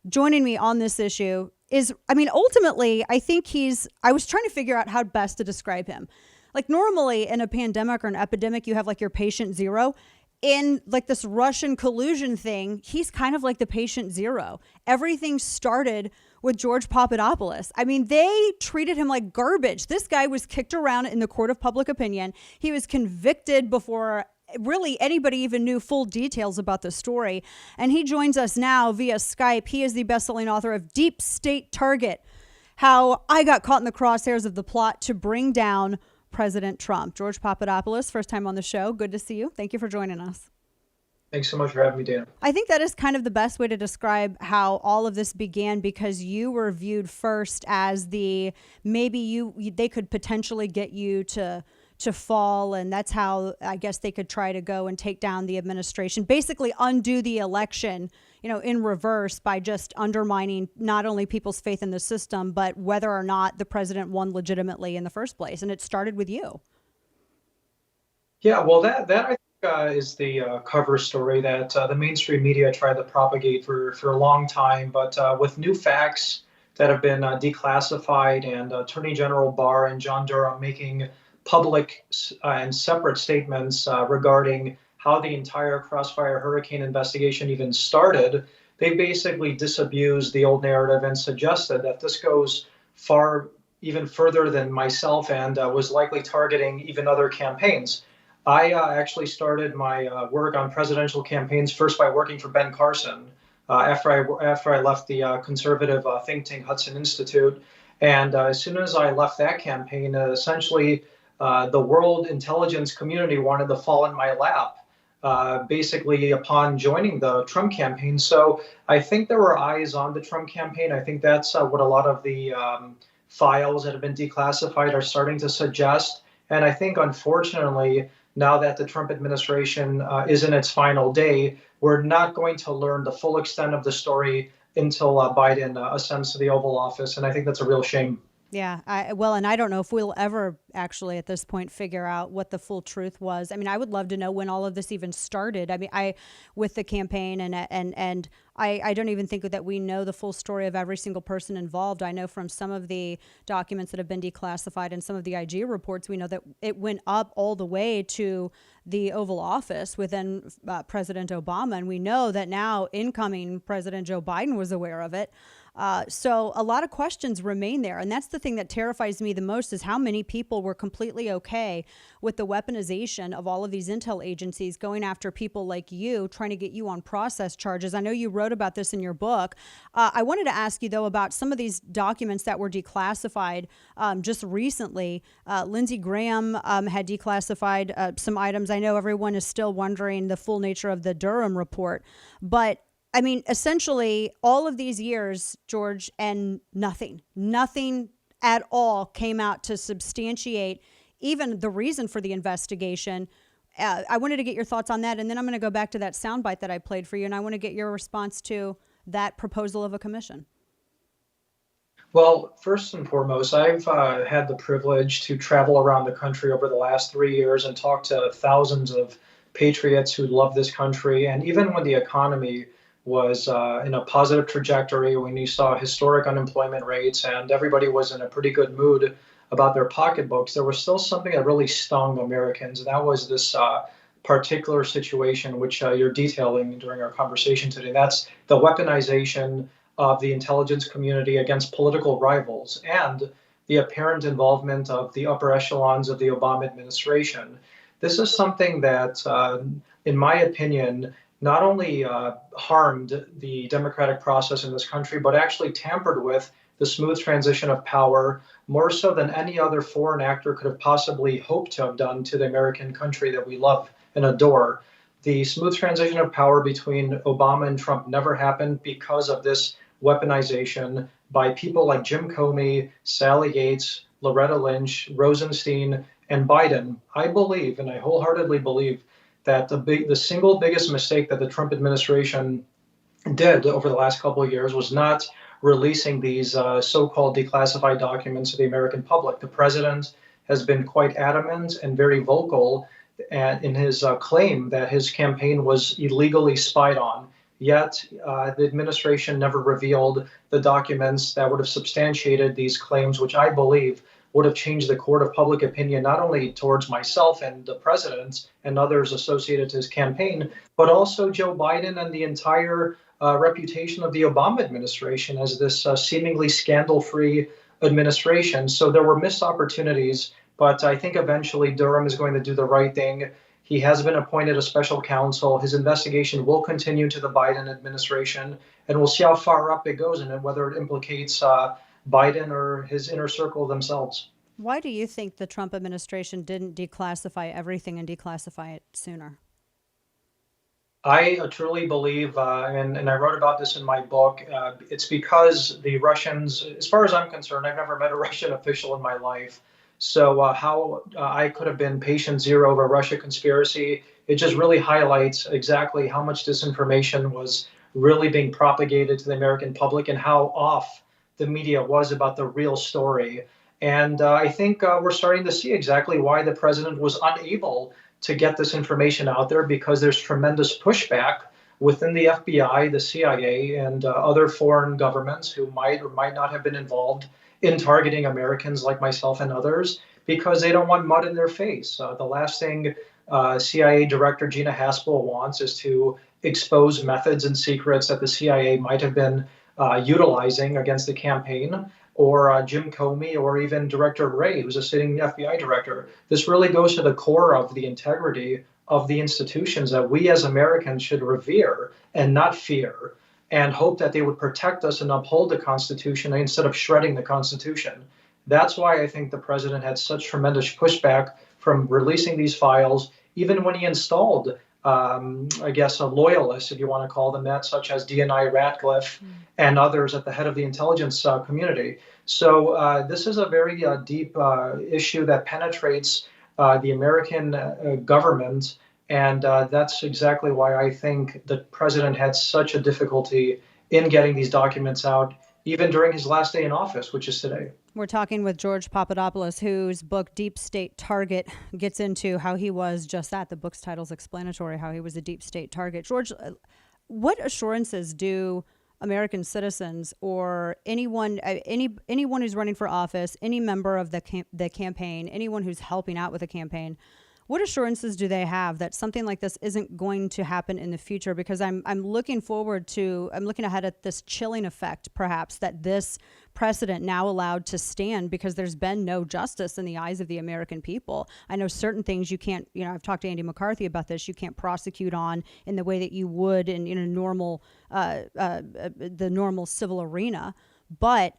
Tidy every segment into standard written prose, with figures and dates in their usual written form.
joining me on this issue is, I mean, ultimately, I think I was trying to figure out how best to describe him. Like normally in a pandemic or an epidemic, you have like your patient zero. In like this Russian collusion thing, he's kind of like the patient zero. Everything started with George Papadopoulos. I mean, they treated him like garbage. This guy was kicked around in the court of public opinion. He was convicted before really anybody even knew full details about the story. And he joins us now via Skype. He is the best-selling author of Deep State Target, How I Got Caught in the Crosshairs of the Plot to Bring Down President Trump. George Papadopoulos, first time on the show. Good to see you. Thank you for joining us. Thanks so much for having me, Dana. I think that is kind of the best way to describe how all of this began, because you were viewed first as they could potentially get you to fall, and that's how I guess they could try to go and take down the administration, basically undo the election, in reverse, by just undermining not only people's faith in the system, but whether or not the president won legitimately in the first place. And it started with you. Yeah, well, that I think is the cover story that the mainstream media tried to propagate for a long time, but with new facts that have been declassified, and Attorney General Barr and John Durham making public and separate statements regarding how the entire Crossfire Hurricane investigation even started, they basically disabused the old narrative and suggested that this goes far even further than myself, and was likely targeting even other campaigns. I actually started my work on presidential campaigns first by working for Ben Carson after I left the conservative think tank Hudson Institute. And as soon as I left that campaign, essentially the world intelligence community wanted to fall in my lap, basically upon joining the Trump campaign. So I think there were eyes on the Trump campaign. I think that's what a lot of the files that have been declassified are starting to suggest. And I think, unfortunately, now that the Trump administration is in its final day, we're not going to learn the full extent of the story until Biden ascends to the Oval Office. And I think that's a real shame. Yeah, and I don't know if we'll ever actually at this point figure out what the full truth was. I mean, I would love to know when all of this even started. I mean, with the campaign, and I don't even think that we know the full story of every single person involved. I know from some of the documents that have been declassified and some of the IG reports, we know that it went up all the way to the Oval Office within President Obama, and we know that now incoming President Joe Biden was aware of it. So a lot of questions remain there. And that's the thing that terrifies me the most, is how many people were completely okay with the weaponization of all of these intel agencies going after people like you, trying to get you on process charges. I know you wrote about this in your book. I wanted to ask you, though, about some of these documents that were declassified just recently. Lindsey Graham had declassified some items. I know everyone is still wondering the full nature of the Durham report, but I mean, essentially, all of these years, George, and nothing at all came out to substantiate even the reason for the investigation. I wanted to get your thoughts on that, and then I'm going to go back to that soundbite that I played for you, and I want to get your response to that proposal of a commission. Well, first and foremost, I've had the privilege to travel around the country over the last 3 years and talk to thousands of patriots who love this country. And even when the economy was in a positive trajectory, when you saw historic unemployment rates and everybody was in a pretty good mood about their pocketbooks, there was still something that really stung Americans. And that was this particular situation, which you're detailing during our conversation today. That's the weaponization of the intelligence community against political rivals, and the apparent involvement of the upper echelons of the Obama administration. This is something that, in my opinion, not only harmed the democratic process in this country, but actually tampered with the smooth transition of power, more so than any other foreign actor could have possibly hoped to have done to the American country that we love and adore. The smooth transition of power between Obama and Trump never happened because of this weaponization by people like Jim Comey, Sally Yates, Loretta Lynch, Rosenstein, and Biden. I believe, and I wholeheartedly believe, that the single biggest mistake that the Trump administration did over the last couple of years was not releasing these so-called declassified documents to the American public. The president has been quite adamant and very vocal in his claim that his campaign was illegally spied on. Yet the administration never revealed the documents that would have substantiated these claims, which I believe would have changed the court of public opinion, not only towards myself and the president and others associated to his campaign, but also Joe Biden and the entire reputation of the Obama administration as this seemingly scandal-free administration. So there were missed opportunities, but I think eventually Durham is going to do the right thing. He has been appointed a special counsel. His investigation will continue to the Biden administration, and we'll see how far up it goes and whether it implicates Biden or his inner circle themselves. Why do you think the Trump administration didn't declassify everything and declassify it sooner? I truly believe, and I wrote about this in my book, it's because the Russians, as far as I'm concerned, I've never met a Russian official in my life. So how I could have been patient zero of a Russia conspiracy, it just really highlights exactly how much disinformation was really being propagated to the American public and how off the media was about the real story. And I think we're starting to see exactly why the president was unable to get this information out there, because there's tremendous pushback within the FBI, the CIA, and other foreign governments who might or might not have been involved in targeting Americans like myself and others, because they don't want mud in their face. The last thing CIA Director Gina Haspel wants is to expose methods and secrets that the CIA might have been utilizing against the campaign, or Jim Comey, or even Director Wray, who's a sitting FBI director. This really goes to the core of the integrity of the institutions that we as Americans should revere and not fear, and hope that they would protect us and uphold the Constitution instead of shredding the Constitution. That's why I think the president had such tremendous pushback from releasing these files, even when he installed I guess, loyalists, if you want to call them that, such as DNI Ratcliffe and others at the head of the intelligence community. So this is a very deep issue that penetrates the American government. And that's exactly why I think the president had such a difficulty in getting these documents out, even during his last day in office, which is today. We're talking with George Papadopoulos, whose book Deep State Target gets into how he was just that. The book's title's explanatory, how he was a deep state target. George, what assurances do American citizens or anyone who's running for office, any member of the campaign, anyone who's helping out with a campaign, what assurances do they have that something like this isn't going to happen in the future? Because I'm looking ahead at this chilling effect, perhaps, that this precedent now allowed to stand, because there's been no justice in the eyes of the American people. I know certain things you can't, I've talked to Andy McCarthy about this, you can't prosecute on in the way that you would in a normal, the normal civil arena. But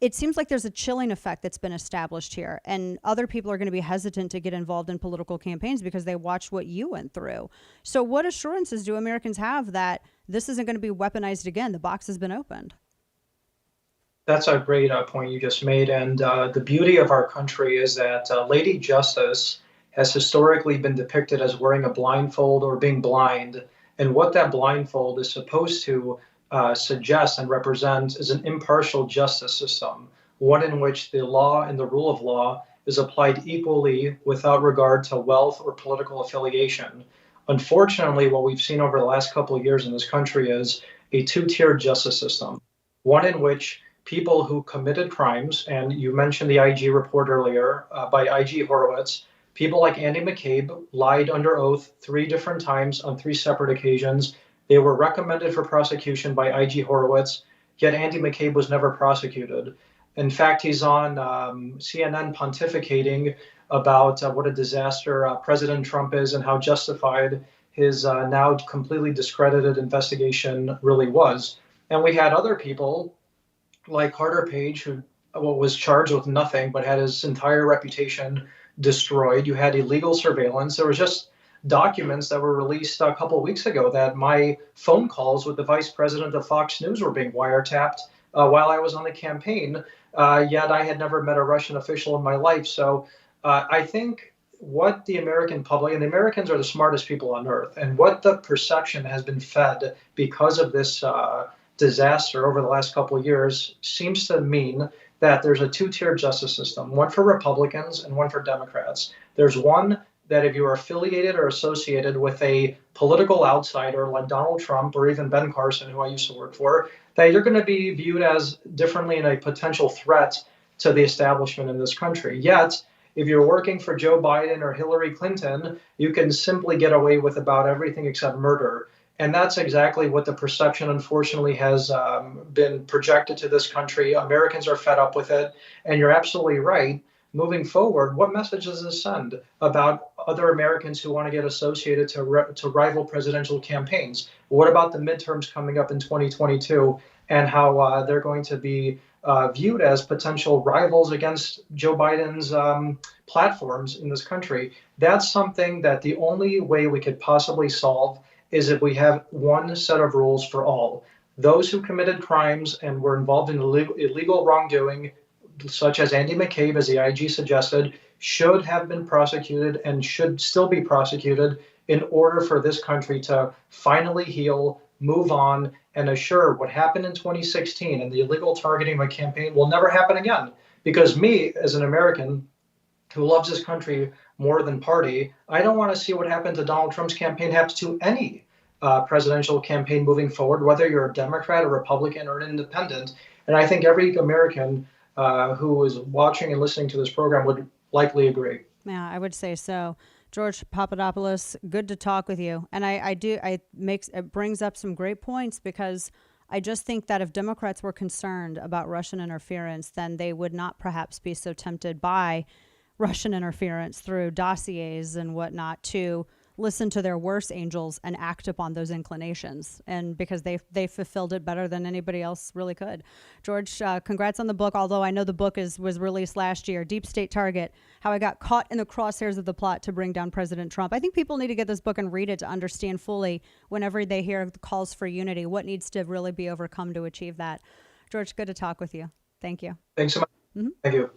it seems like there's a chilling effect that's been established here, and other people are going to be hesitant to get involved in political campaigns because they watched what you went through. So what assurances do Americans have that this isn't going to be weaponized again? The box has been opened. That's a great point you just made. And the beauty of our country is that Lady Justice has historically been depicted as wearing a blindfold or being blind. And what that blindfold is supposed to suggest and represent is an impartial justice system, one in which the law and the rule of law is applied equally without regard to wealth or political affiliation. Unfortunately, what we've seen over the last couple of years in this country is a two-tiered justice system, one in which people who committed crimes, and you mentioned the IG report earlier by IG Horowitz, people like Andy McCabe lied under oath 3 different times on 3 separate occasions. They were recommended for prosecution by IG Horowitz, yet Andy McCabe was never prosecuted. In fact, he's on CNN pontificating about what a disaster President Trump is and how justified his now completely discredited investigation really was. And we had other people like Carter Page, who was charged with nothing but had his entire reputation destroyed. You had illegal surveillance. There was just documents that were released a couple of weeks ago that my phone calls with the vice president of Fox News were being wiretapped while I was on the campaign, yet I had never met a Russian official in my life. So I think what the American public, and the Americans are the smartest people on earth, and what the perception has been fed because of this disaster over the last couple of years seems to mean that there's a two-tier justice system, one for Republicans and one for Democrats. There's one that if you are affiliated or associated with a political outsider like Donald Trump or even Ben Carson, who I used to work for, that you're going to be viewed as differently and a potential threat to the establishment in this country. Yet, if you're working for Joe Biden or Hillary Clinton, you can simply get away with about everything except murder. And that's exactly what the perception, unfortunately, has been projected to this country. Americans are fed up with it. And you're absolutely right. Moving forward, what message does this send about other Americans who want to get associated to rival presidential campaigns? What about the midterms coming up in 2022 and how they're going to be viewed as potential rivals against Joe Biden's platforms in this country? That's something that the only way we could possibly solve is if we have one set of rules for all. Those who committed crimes and were involved in illegal wrongdoing, such as Andy McCabe, as the IG suggested, should have been prosecuted and should still be prosecuted in order for this country to finally heal, move on, and assure what happened in 2016 and the illegal targeting of a campaign will never happen again. Because me, as an American who loves this country more than party, I don't want to see what happened to Donald Trump's campaign happen to any presidential campaign moving forward, whether you're a Democrat, a Republican, or an independent. And I think every American who is watching and listening to this program would likely agree. Yeah, I would say so. George Papadopoulos, good to talk with you. And it brings up some great points, because I just think that if Democrats were concerned about Russian interference, then they would not perhaps be so tempted by Russian interference through dossiers and whatnot to listen to their worst angels and act upon those inclinations, and because they fulfilled it better than anybody else really could. George, congrats on the book, although I know the book was released last year, Deep State Target, How I Got Caught in the Crosshairs of the Plot to Bring Down President Trump. I think people need to get this book and read it to understand fully, whenever they hear the calls for unity, what needs to really be overcome to achieve that. George, good to talk with you. Thank you. Thanks so much. Thank you.